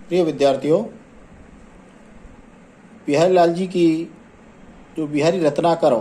प्रिय विद्यार्थियों, बिहारी लाल जी की जो बिहारी रत्नाकर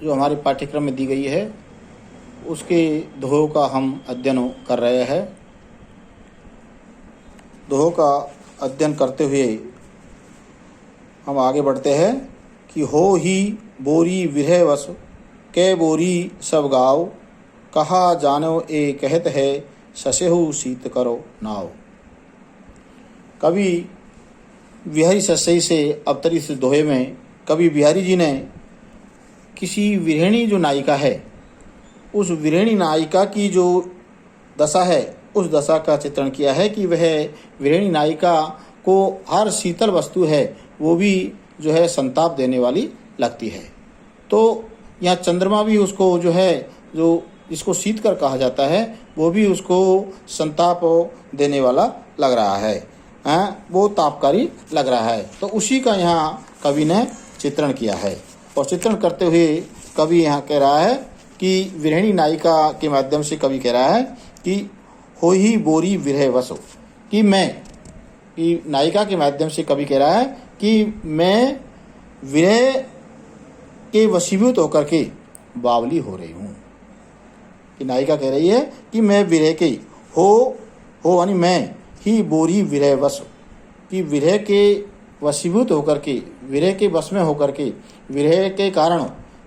जो हमारे पाठ्यक्रम में दी गई है उसके दोहों का हम अध्ययन कर रहे हैं। दोहों का अध्ययन करते हुए हम आगे बढ़ते हैं कि हो ही बोरी विरह वस कै बोरी सब गाओ, कहा जानो ए कहत है ससेहु सीत करो नाव। कवि बिहारी सस्सई से अवतरित इस दोहे में कवि बिहारी जी ने किसी विरहिणी जो नायिका है उस विरहिणी नायिका की जो दशा है उस दशा का चित्रण किया है कि वह विरहिणी नायिका को हर शीतल वस्तु है वो भी जो है संताप देने वाली लगती है। तो यहाँ चंद्रमा भी उसको जो है जो जिसको शीतकर कहा जाता है वो भी उसको संताप देने वाला लग रहा है, वो तापकारी लग रहा है। तो उसी का यहाँ कवि ने चित्रण किया है और चित्रण करते हुए कवि यहाँ कह रहा है कि विरहिणी नायिका के माध्यम से कवि कह रहा है कि हो ही बोरी विरह वसो, कि मैं कि नायिका के माध्यम से कवि कह रहा है कि मैं विरह के वशीभूत होकर के बावली हो रही हूँ। कि नायिका कह रही है कि मैं विरह के हो यानी मैं ही बोरी विरह वश, कि विरह के वशीभूत होकर के विरह के वश में होकर के विरह के कारण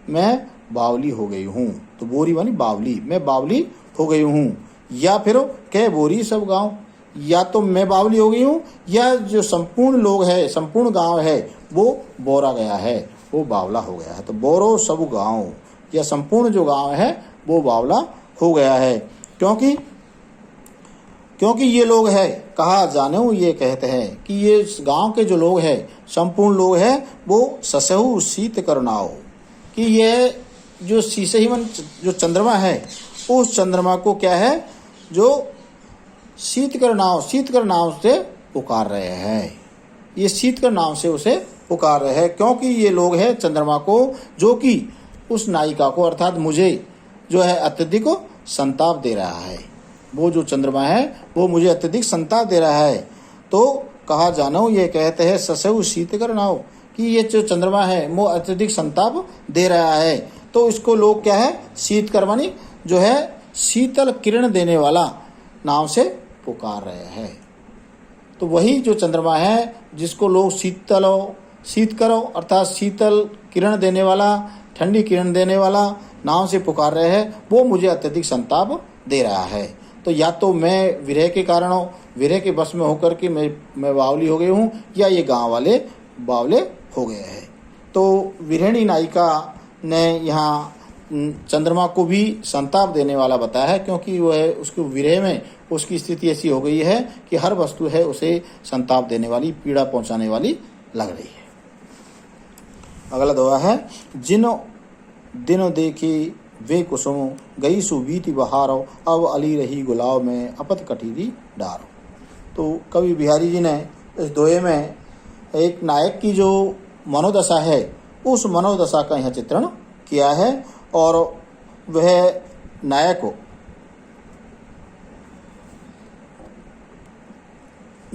मैं बावली हो गई हूँ। तो बोरी यानी बावली, मैं बावली हो गई हूँ। या फिर कह बोरी सब गाँव, या तो मैं बावली हो गई हूँ या जो संपूर्ण लोग है संपूर्ण गांव है वो बोरा गया है, वो बावला हो गया है। तो बोरो सब गांव या संपूर्ण जो गांव है वो बावला हो गया है। क्योंकि ये लोग है कहा जाने ये कहते हैं कि ये गांव के जो लोग हैं संपूर्ण लोग हैं वो ससहु शीत करनाओ, कि ये जो शीशहीवन जो चंद्रमा है उस चंद्रमा को क्या है जो शीतकर नाव से पुकार रहे हैं। ये शीतकर नाव से उसे पुकार रहे हैं क्योंकि ये लोग हैं चंद्रमा को जो कि उस नायिका को अर्थात मुझे जो है अत्यधिक संताप दे रहा है। वो जो चंद्रमा है वो मुझे अत्यधिक संताप दे रहा है। तो कहा जानो ये कहते हैं ससेहु शीतकर नाव, कि ये जो चंद्रमा है वो अत्यधिक संताप दे रहा है। तो इसको लोग क्या है शीतकर मानी जो है शीतल किरण देने वाला नाम से पुकार रहे हैं। तो वही जो चंद्रमा है जिसको लोग शीत करो अर्थात शीतल किरण देने वाला ठंडी किरण देने वाला नाम से पुकार रहे हैं, वो मुझे अत्यधिक संताप दे रहा है। तो या तो मैं विरह के कारण विरह के बस में होकर के मैं बावली हो गई हूँ या ये गांव वाले बावले हो गए हैं। तो विरहिणी नायिका ने यहाँ चंद्रमा को भी संताप देने वाला बताया है क्योंकि वह उसके विरह में उसकी स्थिति ऐसी हो गई है कि हर वस्तु है उसे संताप देने वाली पीड़ा पहुंचाने वाली लग रही है। अगला दोहा है जिनो दिनो देखी वे कुसुम गई सुबीती बहारो, अब अली रही गुलाब में अपत कटीरी डारो। तो कवि बिहारी जी ने इस दोहे में एक नायक की जो मनोदशा है उस मनोदशा का यहाँ चित्रण किया है और वह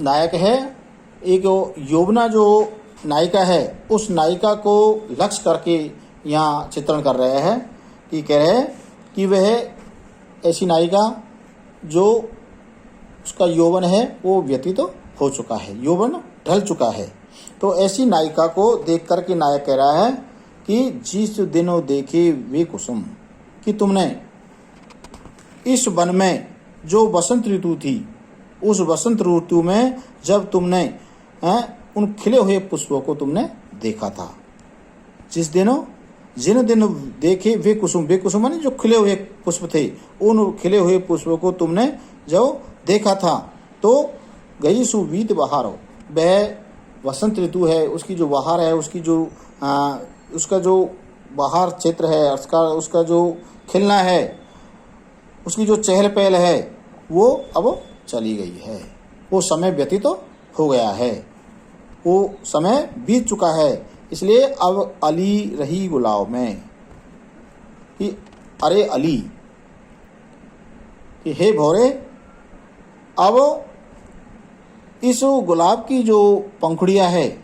नायक है एक यौवना जो नायिका है उस नायिका को लक्ष्य करके यहाँ चित्रण कर रहे हैं कि कह रहे हैं कि वह ऐसी नायिका जो उसका यौवन है वो व्यतीत हो चुका है, यौवन ढल चुका है। तो ऐसी नायिका को देख कर के नायक कह रहा है कि जिस दिनों देखे वे कुसुम, कि तुमने इस वन में जो बसंत ऋतु थी उस बसंत ऋतु में जब तुमने उन खिले हुए पुष्पों को तुमने देखा था। जिन दिन देखे वे कुसुम माने जो खिले हुए पुष्प थे उन खिले हुए पुष्पों को तुमने जो देखा था। तो गई सुवीत बहारो, वह वसंत ऋतु है उसकी जो बहार है उसकी जो उसका जो बाहर क्षेत्र है उसका जो खिलना है उसकी जो चहल पहल है वो अब चली गई है, वो समय व्यतीत हो गया है, वो समय बीत चुका है। इसलिए अब अली रही गुलाब में, कि अरे अली, कि हे भौरे अब इस गुलाब की जो पंखुड़ियाँ है,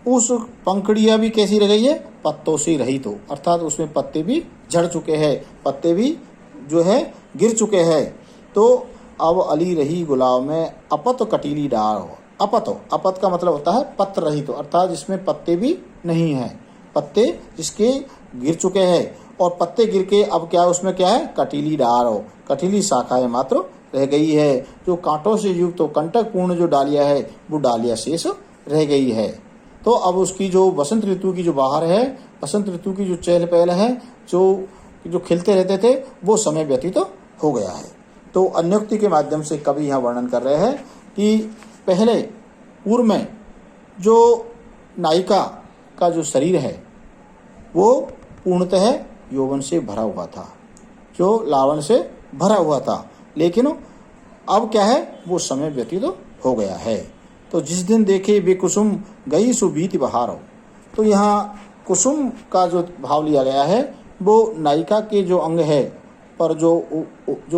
उस पंखुड़ियाँ भी कैसी रह गई है? पत्तों से रहित हो, अर्थात उसमें पत्ते भी झड़ चुके हैं, पत्ते भी जो है गिर चुके हैं। तो अब अली रही गुलाब में अपत कटीली डार हो। अपत का मतलब होता है पत्र रहित, अर्थात जिसमें पत्ते भी नहीं है, पत्ते जिसके गिर चुके हैं, और पत्ते गिर के अब क्या उसमें क्या है? कटीली डार हो, कटीली शाखाएं मात्र रह गई है। जो कांटों से युक्त तो कंटक पूर्ण जो डालियां है, वो डालियां शेष रह गई है। तो अब उसकी जो वसंत ऋतु की जो बाहर है, वसंत ऋतु की जो चहल पहल है, जो खिलते रहते थे, वो समय व्यतीत हो गया है। तो अन्योक्ति के माध्यम से कवि यहाँ वर्णन कर रहे हैं कि पहले पूर्व में जो नायिका का जो शरीर है वो पूर्णतः यौवन से भरा हुआ था, जो लावण्य से भरा हुआ था, लेकिन अब क्या है? वो समय व्यतीत हो गया है। तो जिस दिन देखे वे कुसुम गई सुबीति बहार हो। तो यहाँ कुसुम का जो भाव लिया गया है, वो नायिका के जो अंग है पर जो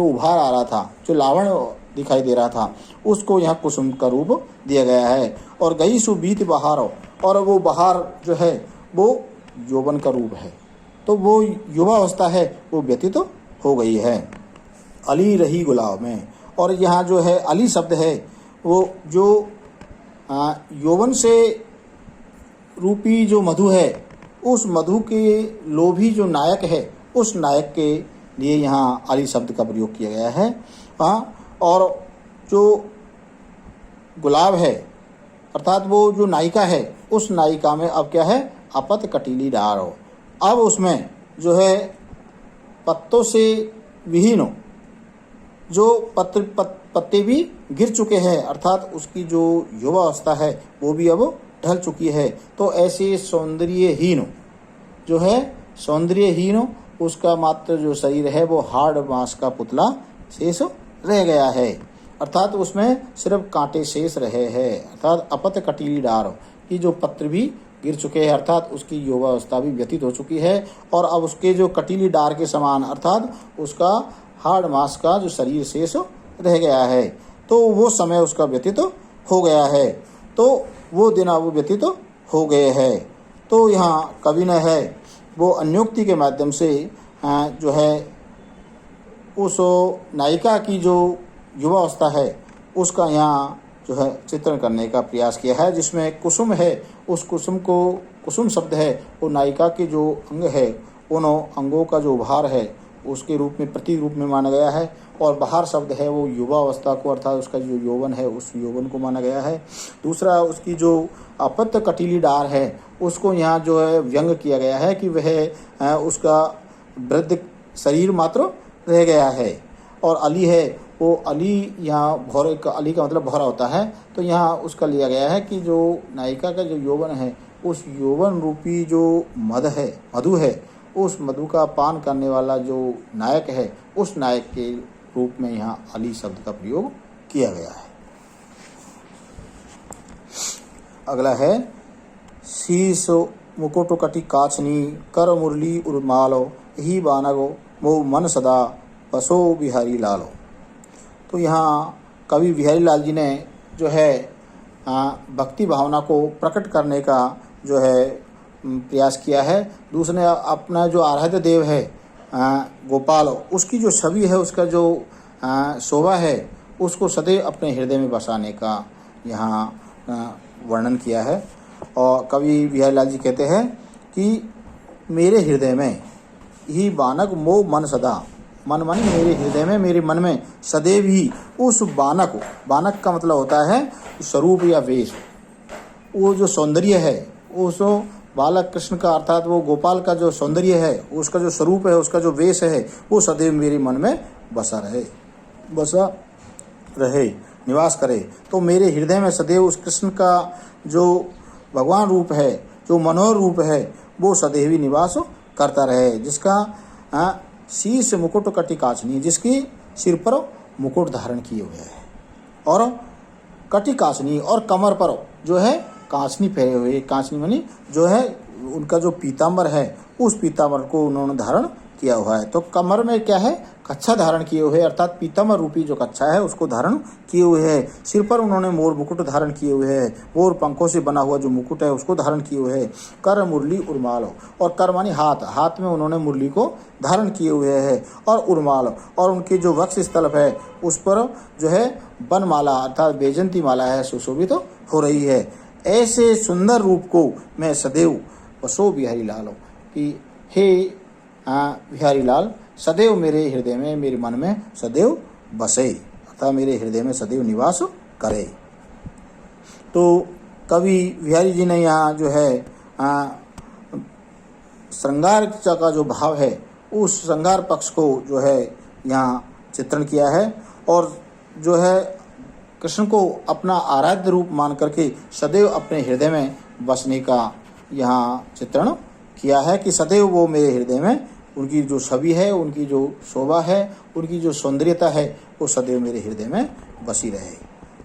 उभार आ रहा था, जो लावण्य दिखाई दे रहा था, उसको यहाँ कुसुम का रूप दिया गया है। और गई सुबीति बहार हो, और वो बहार जो है वो यौवन का रूप है। तो वो युवावस्था है वो व्यतीत हो गई है अली रही गुलाब में। और यहाँ जो है अली शब्द है, वो जो यौवन से रूपी जो मधु है, उस मधु के लोभी जो नायक है, उस नायक के लिए यहाँ अली शब्द का प्रयोग किया गया है। और जो गुलाब है, अर्थात वो जो नायिका है, उस नायिका में अब क्या है? अपत कटीली डार हो। अब उसमें जो है पत्तों से विहीन हो, जो पत्ते भी गिर चुके हैं, अर्थात उसकी जो युवावस्था है वो भी अब ढल चुकी है। तो ऐसे सौंदर्यहीन जो है, सौंदर्यहीन उसका मात्र जो शरीर है वो हाड़ मांस का पुतला शेष रह गया है, अर्थात उसमें सिर्फ कांटे शेष रहे हैं। अर्थात अपत कटीली डार की जो पत्र भी गिर चुके हैं, अर्थात उसकी युवावस्था भी व्यतीत हो चुकी है। और अब उसके जो कटीली डार के समान, अर्थात उसका हाड़ मांस का जो शरीर शेष रह गया है, तो वो समय उसका व्यतीत हो गया है। तो वो दिन अब व्यतीत हो गए हैं। तो यहाँ कवि ने है वो अन्योक्ति के माध्यम से जो है उस नायिका की जो युवावस्था है उसका यहाँ जो है चित्रण करने का प्रयास किया है, जिसमें कुसुम है, उस कुसुम को, कुसुम शब्द है वो नायिका के जो अंग है, उन अंगों का जो उभार है उसके रूप में, प्रतीक रूप में माना गया है। और बहार शब्द है वो युवावस्था को, अर्थात उसका जो यौवन है उस यौवन को माना गया है। दूसरा उसकी जो अपत्य कटीली डार है उसको यहाँ जो है व्यंग किया गया है कि वह उसका वृद्ध शरीर मात्र रह गया है। और अली है वो, अली यहाँ भौरे का, अली का मतलब भौरा होता है, तो यहाँ उसका लिया गया है कि जो नायिका का जो यौवन है, उस यौवन रूपी जो मधु है, उस मधु का पान करने वाला जो नायक है, उस नायक के रूप में यहाँ अली शब्द का प्रयोग किया गया है। अगला है शीश मुकुट कटि काचनी कर मुरली उर्मालो ही बानगो मो मन सदा बसो बिहारी लालो। तो यहाँ कवि बिहारी लाल जी ने जो है भक्ति भावना को प्रकट करने का जो है प्रयास किया है। दूसरे अपना जो आराध्य देव है गोपाल, उसकी जो छवि है, उसका जो शोभा है, उसको सदैव अपने हृदय में बसाने का यहाँ वर्णन किया है। और कवि बिहारी लाल जी कहते हैं कि मेरे हृदय में ही बानक मो मन सदा, मन मन मेरे हृदय में, मेरे मन में सदैव ही उस बानक, बानक का मतलब होता है स्वरूप या वेश, वो जो सौंदर्य है, उस बालक कृष्ण का, अर्थात वो गोपाल का जो सौंदर्य है, उसका जो स्वरूप है, उसका जो वेश है, वो सदैव मेरे मन में बसा रहे, निवास करे। तो मेरे हृदय में सदैव उस कृष्ण का जो भगवान रूप है, जो मनोहर रूप है, वो सदैव ही निवास करता रहे। जिसका शीश मुकुट कटि काचनी, जिसकी सिर पर मुकुट धारण किए हुए है, और कटि काचनी, और कमर पर जो है कांचनी पहने हुए, कांचनी मानी जो है उनका जो पीताम्बर है, उस पीताम्बर को उन्होंने धारण किया हुआ है। तो कमर में क्या है, कच्छा धारण किए हुए, अर्थात पीताम्बर रूपी जो कच्छा है उसको धारण किए हुए है। सिर पर उन्होंने मोर मुकुट धारण किए हुए है, मोर पंखों से बना हुआ जो मुकुट है उसको धारण किए हुए है। कर मुरली उर्माल, और कर मानी हाथ, हाथ में उन्होंने मुरली को धारण किए हुए है। और उर्माल, और उनके जो वक्ष स्थल है उस पर जो है बनमाला अर्थात बैजंती माला है सुशोभित तो हो रही है। ऐसे सुंदर रूप को मैं सदैव बसो बिहारी लाल, कि हे बिहारी लाल सदैव मेरे हृदय में, मेरे मन में सदैव बसे, अर्थात मेरे हृदय में सदैव निवास करे। तो कवि बिहारी जी ने यहाँ जो है श्रृंगार का जो भाव है उस श्रृंगार पक्ष को जो है यहाँ चित्रण किया है, और जो है कृष्ण को अपना आराध्य रूप मान करके सदैव अपने हृदय में बसने का यहाँ चित्रण किया है, कि सदैव वो मेरे हृदय में, उनकी जो छवि है, उनकी जो शोभा है, उनकी जो सौंदर्यता है वो सदैव मेरे हृदय में बसी रहे।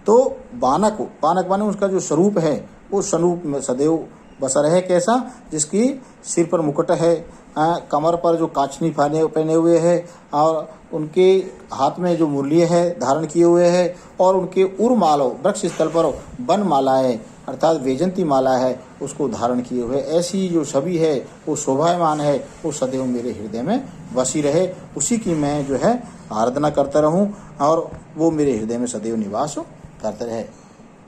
तो बानक, बानक माने उसका जो स्वरूप है वो स्वरूप में सदैव बसा रहे। कैसा, जिसकी सिर पर मुकुट है, कमर पर जो कांचनी पहने हुए है, और उनके हाथ में जो मुरली है धारण किए हुए है, और उनके उर्मालो वृक्ष स्थल पर वन माला है अर्थात वैजंती माला है उसको धारण किए हुए, ऐसी जो छवि है वो शोभायमान है, वो सदैव मेरे हृदय में बसी रहे। उसी की मैं जो है आराधना करता रहूं और वो मेरे हृदय में सदैव निवास करता रहे।